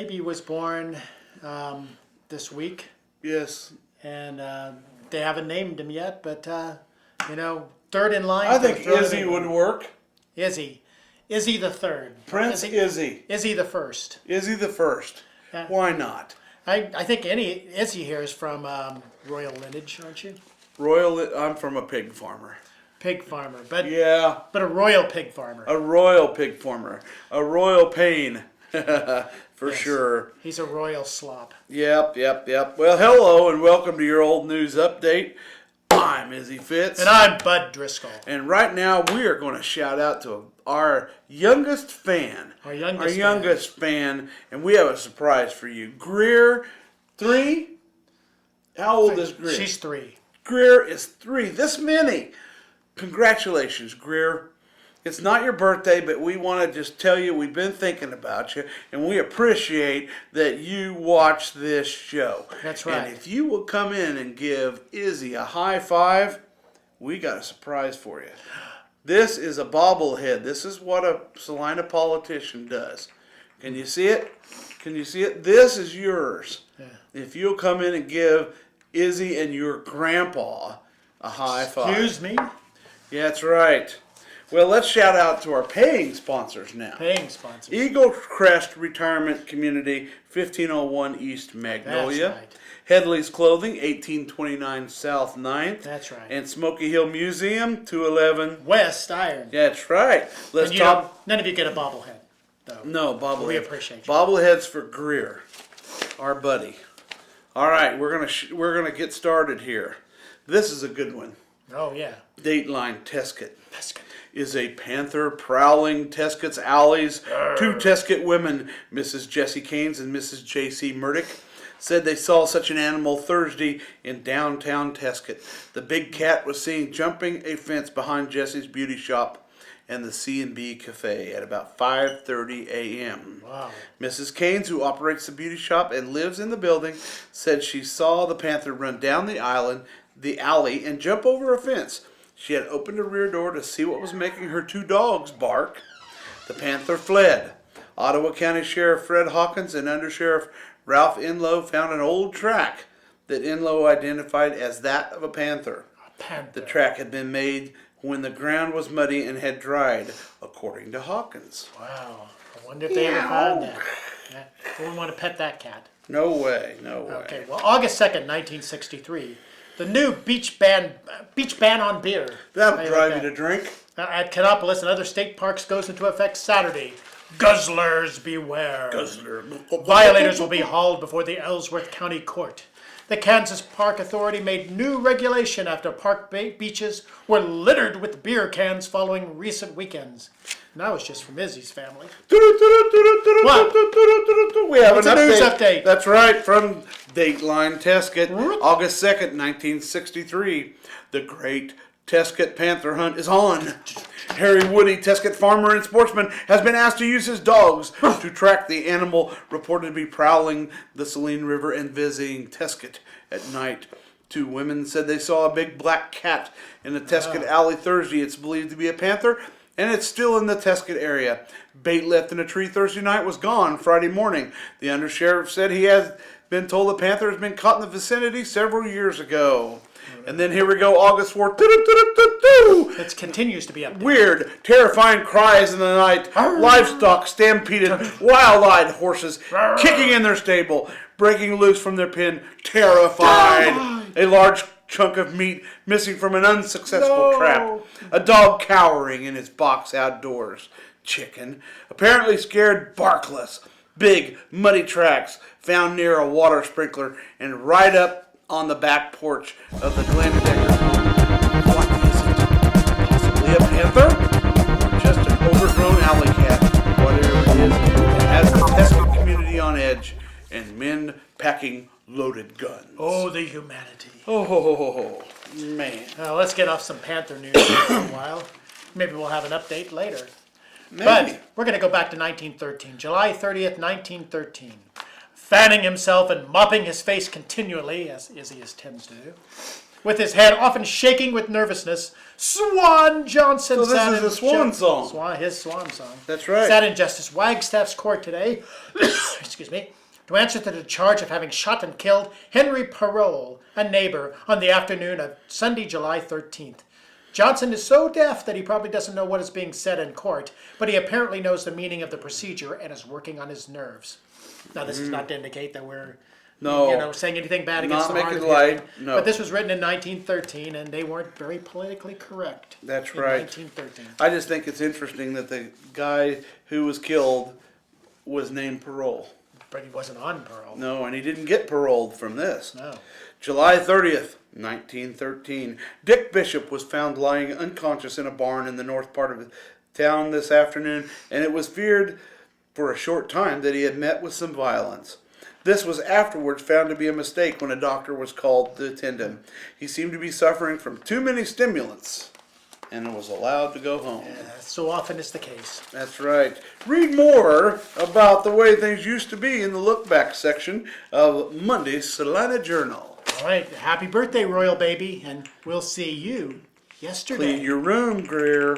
baby was born this week. Yes. And they haven't named him yet, but, third in line. I think Izzy would work. Izzy the third. Prince Izzy. Izzy the first. Izzy the first. Why not? I think Izzy here is from royal lineage, aren't you? I'm from a pig farmer. Pig farmer, but yeah, but a royal pig farmer. A royal pig farmer, a royal pain, for sure. He's a royal slop. Yep. Well, hello and welcome to your old news update. I'm Izzy Fitz. And I'm Bud Driscoll. And right now we are going to shout out to our youngest fan. Our youngest fan. And we have a surprise for you. Greer, 3? How old is Greer? She's 3. Greer is 3. This many. Congratulations, Greer. It's not your birthday, but we want to just tell you we've been thinking about you, and we appreciate that you watch this show. That's right. And if you will come in and give Izzy a high five, we got a surprise for you. This is a bobblehead. This is what a Salina politician does. Can you see it? Can you see it? This is yours. Yeah. If you'll come in and give Izzy and your grandpa a high five. Excuse me? Yeah, that's right. Well, let's shout out to our paying sponsors now. Paying sponsors. Eagle Crest Retirement Community, 1501 East Magnolia. That's right. Headley's Clothing, 1829 South 9th. That's right. And Smoky Hill Museum, 211 West Iron. That's right. None of you get a bobblehead, though. No, bobblehead. We appreciate you. Bobbleheads for Greer, our buddy. All right, we're gonna get started here. This is a good one. Oh, yeah. Dateline Tesket is a panther prowling Tesket's alleys. 2 Tesket women, Mrs. Jessie Caines and Mrs. J.C. Murdoch, said they saw such an animal Thursday in downtown Tesket. The big cat was seen jumping a fence behind Jessie's beauty shop and the C&B Cafe at about 5:30 a.m. Wow. Mrs. Caines, who operates the beauty shop and lives in the building, said she saw the panther run down the alley and jump over a fence. She had opened the rear door to see what was making her 2 dogs bark. The panther fled. Ottawa County Sheriff Fred Hawkins and Undersheriff Ralph Inlow found an old track that Inlow identified as that of a panther. The track had been made when the ground was muddy and had dried, according to Hawkins. Wow. I wonder if they ever found that. Yeah. Wouldn't want to pet that cat. No way. Okay, well, August 2nd, 1963, the new beach ban on beer. That'll drive you to drink. At Canopolis and other state parks goes into effect Saturday. Guzzlers beware. Guzzler. Violators will be hauled before the Ellsworth County Court. The Kansas Park Authority made new regulation after park beaches were littered with beer cans following recent weekends. And that was just from Izzy's family. What? We have a news update. That's right, from Dateline Tesket, August 2nd, 1963. The Great Tesket Panther Hunt is on. Harry Woody, Tesket farmer and sportsman, has been asked to use his dogs to track the animal reported to be prowling the Saline River and visiting Tesket at night. 2 women said they saw a big black cat in the Tesket alley Thursday. It's believed to be a panther, and it's still in the Tesket area. Bait left in a tree Thursday night was gone Friday morning. The undersheriff said he has been told the panther has been caught in the vicinity several years ago. And then here we go, August 4th. It continues to be up there. Weird, terrifying cries in the night. Livestock stampeded, wild-eyed horses kicking in their stable, breaking loose from their pen, terrified. A large chunk of meat missing from an unsuccessful trap. A dog cowering in its box outdoors. Chicken, apparently scared, barkless. Big, muddy tracks found near a water sprinkler and right up on the back porch of the Glen Decker. What is it? Possibly a panther? Or just an overgrown alley cat? Whatever it is, it has the Tesket community on edge and men packing loaded guns. Oh, the humanity. Oh, man. Let's get off some panther news for a while. Maybe we'll have an update later. Maybe. But we're going to go back to 1913, July 30th, 1913. Fanning himself and mopping his face continually, as Izzy tends to do, with his head often shaking with nervousness, Swan Johnson So this sat is in a swan song. His swan song. That's right. Sat in Justice Wagstaff's court today, excuse me, to answer to the charge of having shot and killed Henry Parole, a neighbor, on the afternoon of Sunday, July 13th. Johnson is so deaf that he probably doesn't know what is being said in court, but he apparently knows the meaning of the procedure and is working on his nerves. Now, this is not to indicate that we're saying anything bad against Not the heart making of light, hearing, no. but this was written in 1913, and they weren't very politically correct. That's in right. 1913. I just think it's interesting that the guy who was killed was named Parole. But he wasn't on parole. No, and he didn't get paroled from this. No. July 30th, 1913. Dick Bishop was found lying unconscious in a barn in the north part of town this afternoon, and it was feared for a short time that he had met with some violence. This was afterwards found to be a mistake when a doctor was called to attend him. He seemed to be suffering from too many stimulants and was allowed to go home. So often is the case. That's right. Read more about the way things used to be in the look back section of Monday's Salina Journal. All right. Happy birthday, Royal Baby, and we'll see you yesterday. Clean your room, Greer.